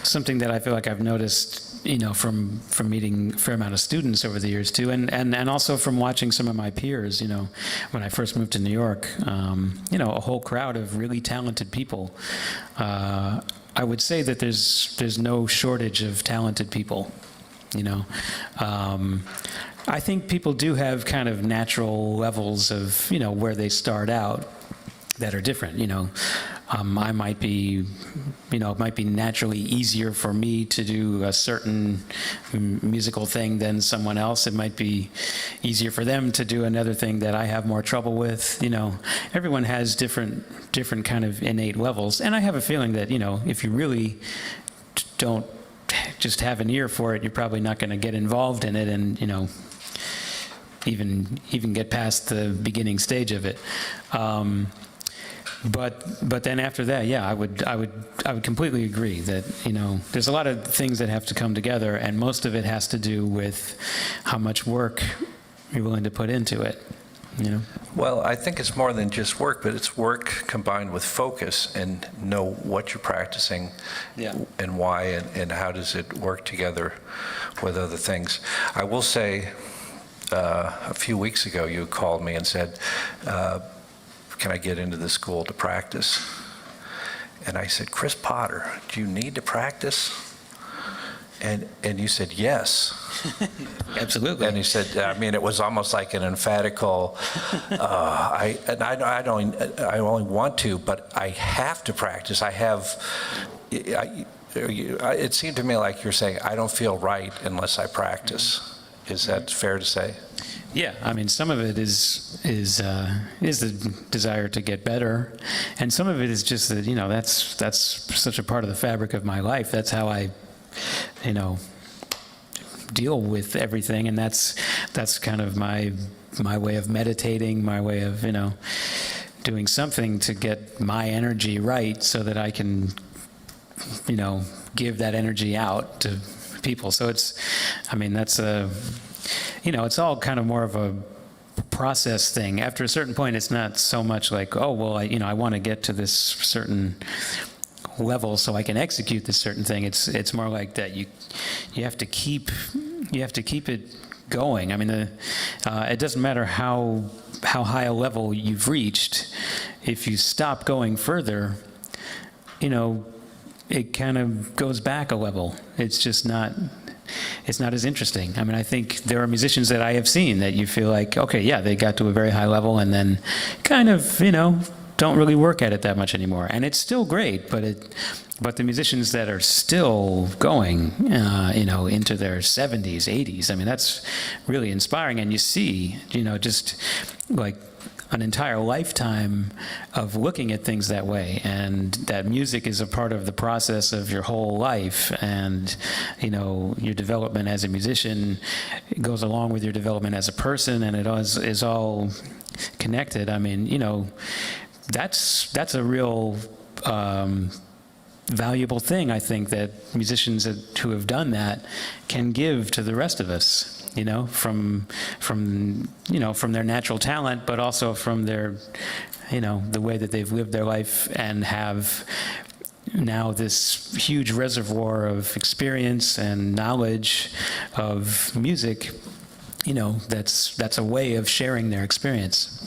something that I feel like I've noticed, from meeting a fair amount of students over the years too, and also from watching some of my peers, when I first moved to New York, a whole crowd of really talented people. I would say that there's no shortage of talented people, I think people do have kind of natural levels of, where they start out that are different, I might be, it might be naturally easier for me to do a certain musical thing than someone else. It might be easier for them to do another thing that I have more trouble with. Everyone has different kind of innate levels. And I have a feeling that, if you really don't just have an ear for it, you're probably not going to get involved in it and, even get past the beginning stage of it. But then after that, yeah, I would completely agree that, there's a lot of things that have to come together, and most of it has to do with how much work you're willing to put into it, Well, I think it's more than just work, but it's work combined with focus and know what you're practicing, yeah, and why, and how does it work together with other things. I will say, a few weeks ago, you called me and said, can I get into the school to practice? And I said, Chris Potter, do you need to practice? And you said, yes. Absolutely. And he said, it was almost like an emphatical, I only want to, but I have to practice. It seemed to me like you're saying, I don't feel right unless I practice. Is that fair to say? Yeah, some of it is the desire to get better, and some of it is just that that's such a part of the fabric of my life. That's how I, deal with everything, and that's kind of my way of meditating, my way of doing something to get my energy right, so that I can give that energy out to people. So it's, that's it's all kind of more of a process thing. After a certain point, it's not so much like, oh, well, I want to get to this certain level so I can execute this certain thing. It's more like that you have to keep it going. It doesn't matter how high a level you've reached. If you stop going further, it kind of goes back a level. It's just not. It's not as interesting. I think there are musicians that I have seen that you feel like, okay, yeah, they got to a very high level and then kind of, don't really work at it that much anymore. And it's still great, but the musicians that are still going, into their 70s, 80s, that's really inspiring. And you see, just like an entire lifetime of looking at things that way, and that music is a part of the process of your whole life, and your development as a musician goes along with your development as a person, and it is all connected. That's a real valuable thing, I think, that musicians who have done that can give to the rest of us. From their natural talent, but also from their, the way that they've lived their life and have now this huge reservoir of experience and knowledge of music. That's a way of sharing their experience.